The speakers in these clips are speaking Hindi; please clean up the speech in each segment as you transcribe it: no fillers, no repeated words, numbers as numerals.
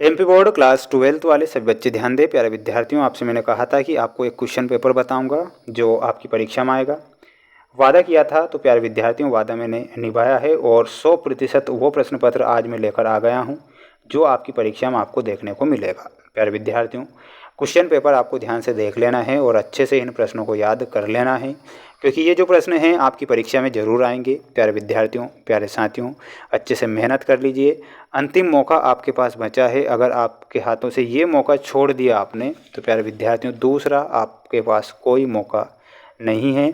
एमपी बोर्ड क्लास 12th वाले सभी बच्चे ध्यान दें। प्यारे विद्यार्थियों, आपसे मैंने कहा था कि आपको एक क्वेश्चन पेपर बताऊंगा जो आपकी परीक्षा में आएगा। वादा किया था, तो प्यारे विद्यार्थियों वादा मैंने निभाया है और 100% वो प्रश्न पत्र आज मैं लेकर आ गया हूं जो आपकी परीक्षा में आपको देखने को मिलेगा। प्यारे विद्यार्थियों, क्वेश्चन पेपर आपको ध्यान से देख लेना है और अच्छे से इन प्रश्नों को याद कर लेना है, क्योंकि ये जो प्रश्न हैं आपकी परीक्षा में ज़रूर आएंगे। प्यारे विद्यार्थियों, प्यारे साथियों, अच्छे से मेहनत कर लीजिए। अंतिम मौका आपके पास बचा है। अगर आपके हाथों से ये मौका छोड़ दिया आपने, तो प्यारे विद्यार्थियों दूसरा आपके पास कोई मौका नहीं है।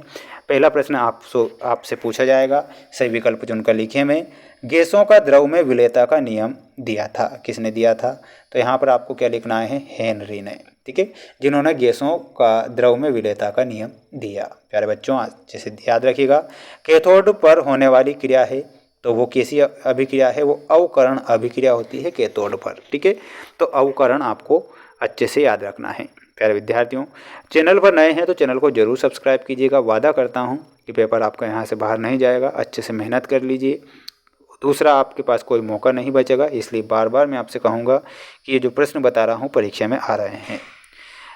पहला प्रश्न आपसे पूछा जाएगा, सही विकल्प चुनकर लिखिए में गैसों का द्रव में विलेयता का नियम दिया था। किसने दिया था? तो यहाँ पर आपको क्या लिखना है? हेनरी ने। ठीक है, जिन्होंने गैसों का द्रव में विलेयता का नियम दिया। प्यारे बच्चों, अच्छे से याद रखिएगा। कैथोड पर होने वाली क्रिया है, तो वो कैसी अभिक्रिया है? वो अवकरण अभिक्रिया होती है कैथोड पर। ठीक है, तो अवकरण आपको अच्छे से याद रखना है। प्यारे विद्यार्थियों, चैनल पर नए हैं तो चैनल को जरूर सब्सक्राइब कीजिएगा। वादा करता हूं कि पेपर आपका यहां से बाहर नहीं जाएगा। अच्छे से मेहनत कर लीजिए। दूसरा आपके पास कोई मौका नहीं बचेगा, इसलिए बार बार मैं आपसे कहूँगा कि ये जो प्रश्न बता रहा हूँ परीक्षा में आ रहे हैं।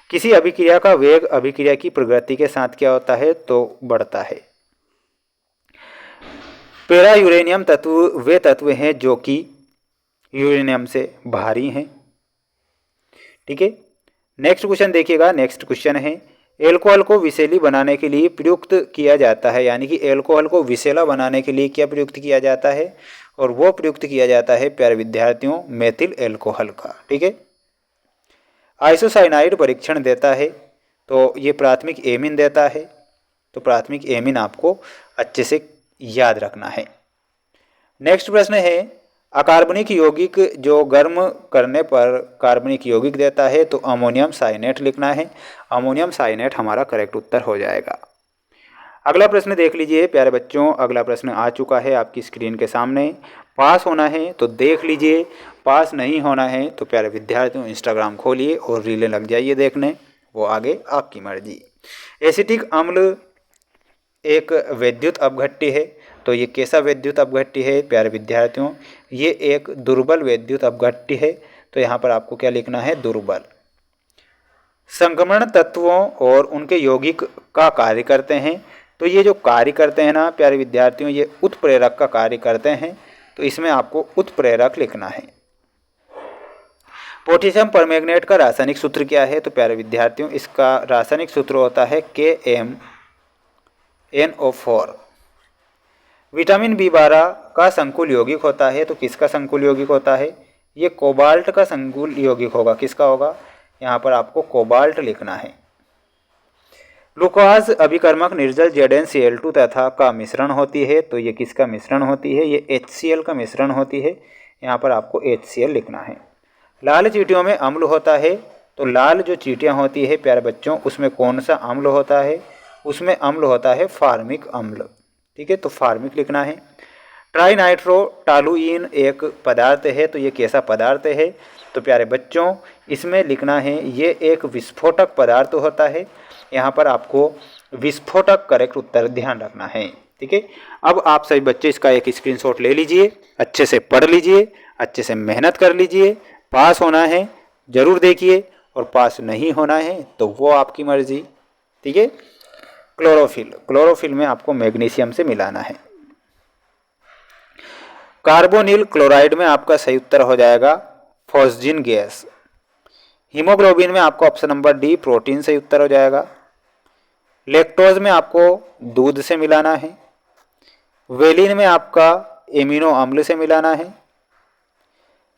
किसी अभिक्रिया का वेग अभिक्रिया की प्रगति के साथ क्या होता है? तो बढ़ता है। पैरा यूरेनियम तत्व वे तत्व हैं जो कि यूरेनियम से भारी हैं। ठीक है, नेक्स्ट क्वेश्चन देखिएगा। नेक्स्ट क्वेश्चन है, एल्कोहल को विषैली बनाने के लिए प्रयुक्त किया जाता है, यानी कि एल्कोहल को विषैला बनाने के लिए क्या प्रयुक्त किया जाता है? और वो प्रयुक्त किया जाता है प्यारे विद्यार्थियों मेथिल एल्कोहल का। ठीक है, आइसोसाइनाइड परीक्षण देता है, तो ये प्राथमिक एमीन देता है। तो प्राथमिक एमीन आपको अच्छे से याद रखना है। नेक्स्ट प्रश्न है, अकार्बनिक यौगिक जो गर्म करने पर कार्बनिक यौगिक देता है, तो अमोनियम साइनेट लिखना है। अमोनियम साइनेट हमारा करेक्ट उत्तर हो जाएगा। अगला प्रश्न देख लीजिए प्यारे बच्चों। अगला प्रश्न आ चुका है आपकी स्क्रीन के सामने। पास होना है तो देख लीजिए, पास नहीं होना है तो प्यारे विद्यार्थियों इंस्टाग्राम खोलिए और रीलें लग जाइए देखने, वो आगे आपकी मर्जी। एसिटिक अम्ल एक वैद्युत अपघट्य है, तो ये कैसा वैद्युत अपघट्य है प्यारे विद्यार्थियों? ये एक दुर्बल वैद्युत अपघट्य है। तो यहाँ पर आपको क्या लिखना है? दुर्बल। संक्रमण तत्वों और उनके यौगिक का कार्य करते हैं, तो ये जो कार्य करते हैं ना प्यारे विद्यार्थियों, ये उत्प्रेरक का कार्य करते हैं। तो इसमें आपको उत्प्रेरक लिखना है। पोटेशियम परमैंगनेट का रासायनिक सूत्र क्या है? तो प्यारे विद्यार्थियों इसका रासायनिक सूत्र होता है KMnO4। विटामिन B12 का संकुल यौगिक होता है, तो किसका संकुल यौगिक होता है? ये कोबाल्ट का संकुल यौगिक होगा। किसका होगा? यहाँ पर आपको कोबाल्ट लिखना है। ग्लूकोज अभिकर्मक निर्जल ZnCl2 तथा का मिश्रण होती है, तो ये किसका मिश्रण होती है? ये HCl का मिश्रण होती है। यहाँ पर आपको HCl लिखना है। लाल चींटियों में अम्ल होता है, तो लाल जो चींटियाँ होती है प्यारे बच्चों, उसमें कौन सा अम्ल होता है? उसमें अम्ल होता है फार्मिक अम्ल। ठीक है, तो फार्मिक लिखना है। ट्राइनाइट्रोटॉलुइन एक पदार्थ है, तो ये कैसा पदार्थ है? तो प्यारे बच्चों इसमें लिखना है ये एक विस्फोटक पदार्थ होता है। यहाँ पर आपको विस्फोटक करेक्ट उत्तर ध्यान रखना है। ठीक है, अब आप सभी बच्चे इसका एक स्क्रीनशॉट ले लीजिए, अच्छे से पढ़ लीजिए, अच्छे से मेहनत कर लीजिए। पास होना है जरूर देखिए, और पास नहीं होना है तो वो आपकी मर्जी। ठीक है, क्लोरोफिल, क्लोरोफिल में आपको मैग्नीशियम से मिलाना है। कार्बोनिल क्लोराइड में आपका सही उत्तर हो जाएगा फॉस्जिन गैस। हीमोग्लोबिन में आपको ऑप्शन नंबर डी प्रोटीन सही उत्तर हो जाएगा। लैक्टोज में आपको दूध से मिलाना है। वेलिन में आपका एमिनो अम्ल से मिलाना है।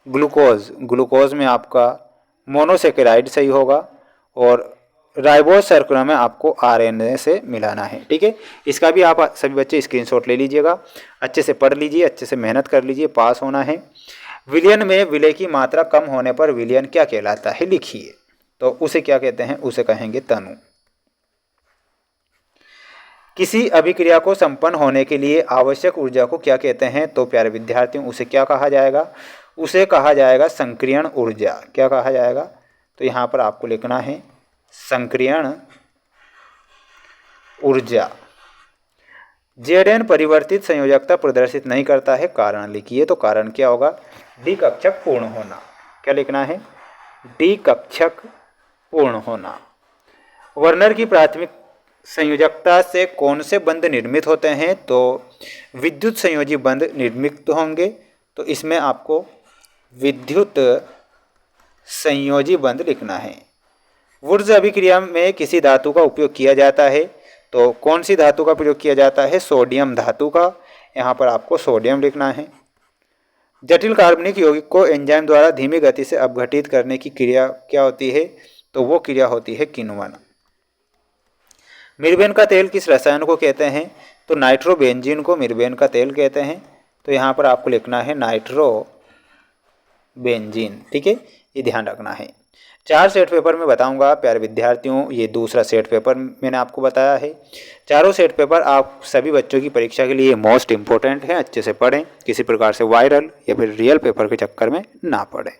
ग्लूकोज, ग्लूकोज में आपका मोनोसेकेराइड सही होगा। और राइबोज शर्करा में आपको RNA से मिलाना है। ठीक है, इसका भी आप सभी बच्चे स्क्रीनशॉट ले लीजिएगा, अच्छे से पढ़ लीजिए, अच्छे से मेहनत कर लीजिए, पास होना है। विलयन में विलय की मात्रा कम होने पर विलयन क्या कहलाता है? लिखिए। तो उसे क्या कहते हैं? उसे कहेंगे तनु। किसी अभिक्रिया को संपन्न होने के लिए आवश्यक ऊर्जा को क्या कहते हैं? तो प्यारे विद्यार्थियों उसे क्या कहा जाएगा? उसे कहा जाएगा संक्रियण ऊर्जा। क्या कहा जाएगा? तो यहाँ पर आपको लिखना है संक्रियण ऊर्जा। Zn परिवर्तित संयोजकता प्रदर्शित नहीं करता है, कारण लिखिए। तो कारण क्या होगा? डी कक्षक पूर्ण होना। क्या लिखना है? डी कक्षक पूर्ण होना। वर्नर की प्राथमिक संयोजकता से कौन से बंध निर्मित होते हैं? तो विद्युत संयोजी बंध निर्मित होंगे। तो इसमें आपको विद्युत संयोजी बंध लिखना है। वुड्स अभिक्रिया में किसी धातु का उपयोग किया जाता है। तो कौन सी धातु का प्रयोग किया जाता है? सोडियम धातु का। यहाँ पर आपको सोडियम लिखना है। जटिल कार्बनिक यौगिक को एंजाइम द्वारा धीमी गति से अपघटित करने की क्रिया क्या होती है? तो वो क्रिया होती है किण्वन। मिर्बेन का तेल किस रसायन को कहते हैं? तो नाइट्रोबेंजीन को मिर्बेन का तेल कहते हैं। तो यहाँ पर आपको लिखना है नाइट्रोबेंजीन। ठीक है, ये ध्यान रखना है। 4 सेट पेपर में बताऊंगा प्यारे विद्यार्थियों, ये दूसरा सेट पेपर मैंने आपको बताया है। चारों सेट पेपर आप सभी बच्चों की परीक्षा के लिए मोस्ट इम्पोर्टेंट है। अच्छे से पढ़ें, किसी प्रकार से वायरल या फिर रियल पेपर के चक्कर में ना पड़ें।